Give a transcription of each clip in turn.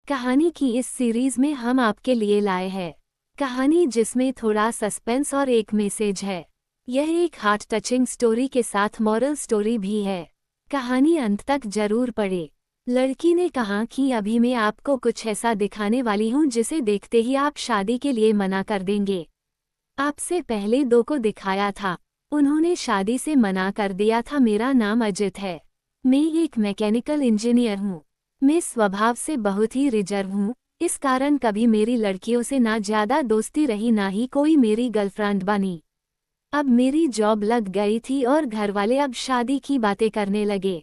कहानी की इस सीरीज में हम आपके लिए लाए हैं कहानी जिसमें थोड़ा सस्पेंस और एक मैसेज है। यह एक हार्ट टचिंग स्टोरी के साथ मॉरल स्टोरी भी है। कहानी अंत तक जरूर पढ़े। लड़की ने कहा कि अभी मैं आपको कुछ ऐसा दिखाने वाली हूँ जिसे देखते ही आप शादी के लिए मना कर देंगे। आपसे पहले दो को दिखाया था, उन्होंने शादी से मना कर दिया था। मेरा नाम अजित है, मैं एक मैकेनिकल इंजीनियर हूँ। मैं स्वभाव से बहुत ही रिजर्व हूँ, इस कारण कभी मेरी लड़कियों से ना ज्यादा दोस्ती रही ना ही कोई मेरी गर्लफ्रेंड बनी। अब मेरी जॉब लग गई थी और घरवाले अब शादी की बातें करने लगे।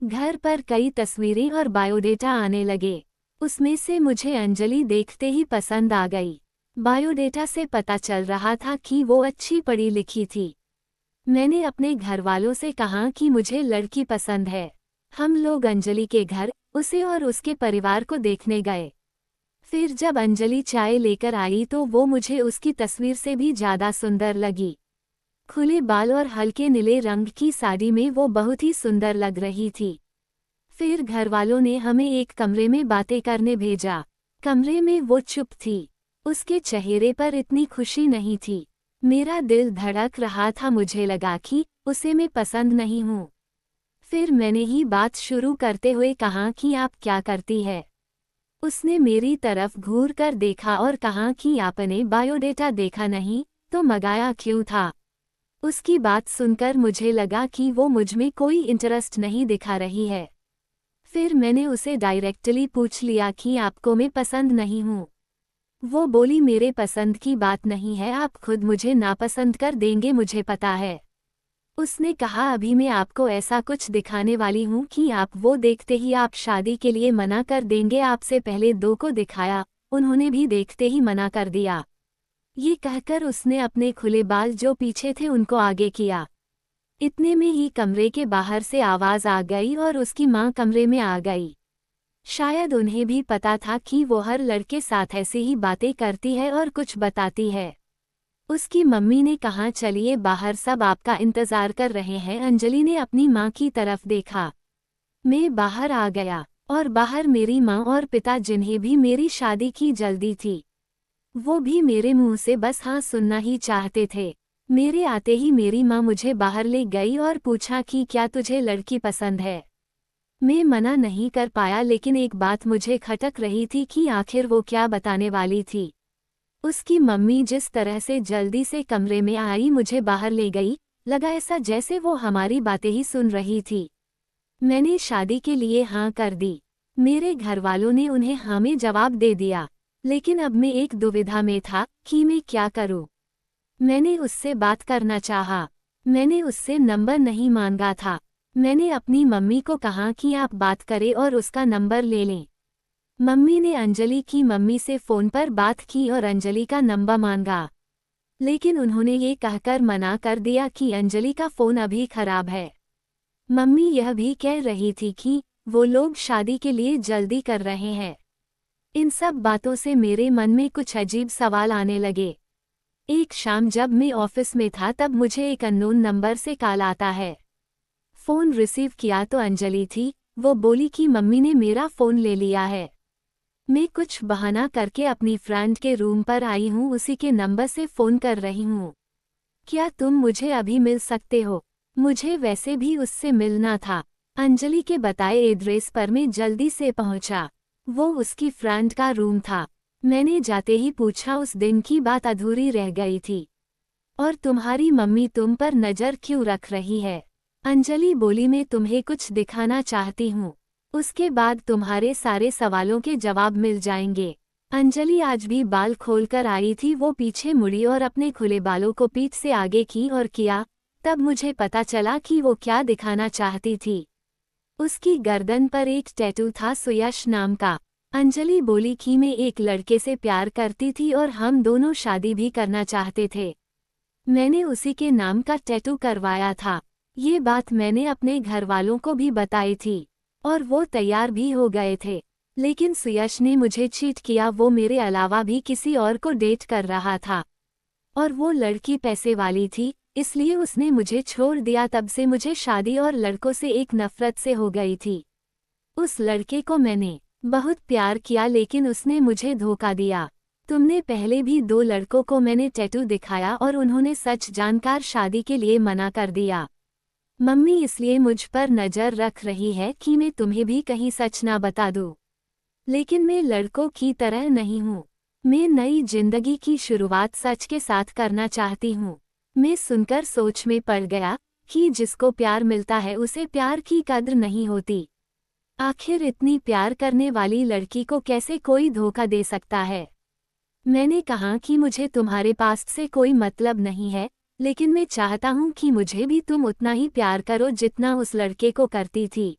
घर पर कई तस्वीरें और बायोडेटा आने लगे। उसमें से मुझे अंजलि देखते ही पसंद आ गई। बायोडेटा से पता चल रहा था कि वो अच्छी पढ़ी लिखी थी। मैंने अपने घरवालों से कहा कि मुझे लड़की पसंद है। हम लोग अंजलि के घर, उसे और उसके परिवार को देखने गए। फिर जब अंजलि चाय लेकर आई तो वो मुझे उसकी तस्वीर से भी ज्यादा सुंदर लगी। खुले बाल और हल्के नीले रंग की साड़ी में वो बहुत ही सुंदर लग रही थी। फिर घरवालों ने हमें एक कमरे में बातें करने भेजा। कमरे में वो चुप थी, उसके चेहरे पर इतनी खुशी नहीं थी। मेरा दिल धड़क रहा था, मुझे लगा कि उसे मैं पसंद नहीं हूँ। फिर मैंने ही बात शुरू करते हुए कहा कि आप क्या करती है। उसने मेरी तरफ घूर कर देखा और कहा कि आपने बायोडेटा देखा नहीं तो मंगाया क्यों था। उसकी बात सुनकर मुझे लगा कि वो मुझमें कोई इंटरेस्ट नहीं दिखा रही है। फिर मैंने उसे डायरेक्टली पूछ लिया कि आपको मैं पसंद नहीं हूँ। वो बोली मेरे पसंद की बात नहीं है, आप खुद मुझे नापसंद कर देंगे, मुझे पता है। उसने कहा अभी मैं आपको ऐसा कुछ दिखाने वाली हूँ कि आप वो देखते ही आप शादी के लिए मना कर देंगे। आपसे पहले दो को दिखाया, उन्होंने भी देखते ही मना कर दिया। ये कहकर उसने अपने खुले बाल जो पीछे थे उनको आगे किया। इतने में ही कमरे के बाहर से आवाज आ गई और उसकी माँ कमरे में आ गई। शायद उन्हें भी पता था कि वो हर लड़के साथ ऐसी ही बातें करती है और कुछ बताती है। उसकी मम्मी ने कहा चलिए बाहर, सब आपका इंतजार कर रहे हैं। अंजलि ने अपनी माँ की तरफ देखा। मैं बाहर आ गया और बाहर मेरी माँ और पिता, जिन्हें भी मेरी शादी की जल्दी थी, वो भी मेरे मुंह से बस हाँ सुनना ही चाहते थे। मेरे आते ही मेरी माँ मुझे बाहर ले गई और पूछा कि क्या तुझे लड़की पसंद है। मैं मना नहीं कर पाया, लेकिन एक बात मुझे खटक रही थी कि आखिर वो क्या बताने वाली थी। उसकी मम्मी जिस तरह से जल्दी से कमरे में आई, मुझे बाहर ले गई, लगा ऐसा जैसे वो हमारी बातें ही सुन रही थी। मैंने शादी के लिए हाँ कर दी। मेरे घरवालों ने उन्हें हाँ में जवाब दे दिया, लेकिन अब मैं एक दुविधा में था कि मैं क्या करूं। मैंने उससे बात करना चाहा, मैंने उससे नंबर नहीं मांगा था। मैंने अपनी मम्मी को कहा कि आप बात करें और उसका नंबर ले लें। मम्मी ने अंजलि की मम्मी से फ़ोन पर बात की और अंजलि का नंबर मांगा, लेकिन उन्होंने ये कहकर मना कर दिया कि अंजलि का फ़ोन अभी खराब है। मम्मी यह भी कह रही थी कि वो लोग शादी के लिए जल्दी कर रहे हैं। इन सब बातों से मेरे मन में कुछ अजीब सवाल आने लगे। एक शाम जब मैं ऑफिस में था तब मुझे एक अननोन नंबर से कॉल आता है। फ़ोन रिसीव किया तो अंजलि थी। वो बोली कि मम्मी ने मेरा फ़ोन ले लिया है। मैं कुछ बहाना करके अपनी फ्रेंड के रूम पर आई हूँ, उसी के नंबर से फ़ोन कर रही हूँ। क्या तुम मुझे अभी मिल सकते हो? मुझे वैसे भी उससे मिलना था। अंजलि के बताए एड्रेस पर मैं जल्दी से पहुंचा। वो उसकी फ्रेंड का रूम था। मैंने जाते ही पूछा उस दिन की बात अधूरी रह गई थी। और तुम्हारी मम्मी तुम पर नज़र क्यों रख रही है? अंजलि बोली मैं तुम्हें कुछ दिखाना चाहती हूँ, उसके बाद तुम्हारे सारे सवालों के जवाब मिल जाएंगे। अंजलि आज भी बाल खोलकर आई थी। वो पीछे मुड़ी और अपने खुले बालों को पीठ से आगे की और किया। तब मुझे पता चला कि वो क्या दिखाना चाहती थी। उसकी गर्दन पर एक टैटू था, सुयश नाम का। अंजलि बोली कि मैं एक लड़के से प्यार करती थी और हम दोनों शादी भी करना चाहते थे। मैंने उसी के नाम का टैटू करवाया था। ये बात मैंने अपने घरवालों को भी बताई थी और वो तैयार भी हो गए थे, लेकिन सुयश ने मुझे चीट किया। वो मेरे अलावा भी किसी और को डेट कर रहा था और वो लड़की पैसे वाली थी, इसलिए उसने मुझे छोड़ दिया। तब से मुझे शादी और लड़कों से एक नफरत से हो गई थी। उस लड़के को मैंने बहुत प्यार किया लेकिन उसने मुझे धोखा दिया। तुमने पहले भी 2 लड़कों को मैंने टैटू दिखाया और उन्होंने सच जानकर शादी के लिए मना कर दिया। मम्मी इसलिए मुझ पर नज़र रख रही है कि मैं तुम्हें भी कहीं सच ना बता दूँ। लेकिन मैं लड़कों की तरह नहीं हूँ। मैं नई जिंदगी की शुरुआत सच के साथ करना चाहती हूँ। मैं सुनकर सोच में पड़ गया कि जिसको प्यार मिलता है उसे प्यार की कद्र नहीं होती। आखिर इतनी प्यार करने वाली लड़की को कैसे कोई धोखा दे सकता है। मैंने कहा कि मुझे तुम्हारे पास्ट से कोई मतलब नहीं है, लेकिन मैं चाहता हूँ कि मुझे भी तुम उतना ही प्यार करो जितना उस लड़के को करती थी।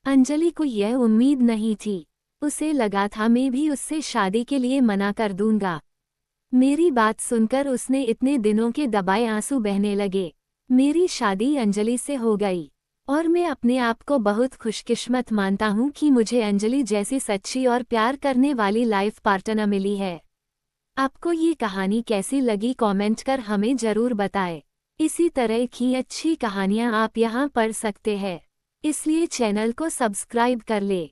अंजलि को यह उम्मीद नहीं थी। उसे लगा था मैं भी उससे शादी के लिए मना कर दूंगा। मेरी बात सुनकर उसने इतने दिनों के दबाए आंसू बहने लगे। मेरी शादी अंजलि से हो गई और मैं अपने आप को बहुत खुशकिस्मत मानता हूँ कि मुझे अंजलि जैसी सच्ची और प्यार करने वाली लाइफ पार्टनर मिली है। आपको ये कहानी कैसी लगी कमेंट कर हमें ज़रूर बताएं। इसी तरह की अच्छी कहानियाँ आप यहाँ पढ़ सकते हैं, इसलिए चैनल को सब्सक्राइब कर ले।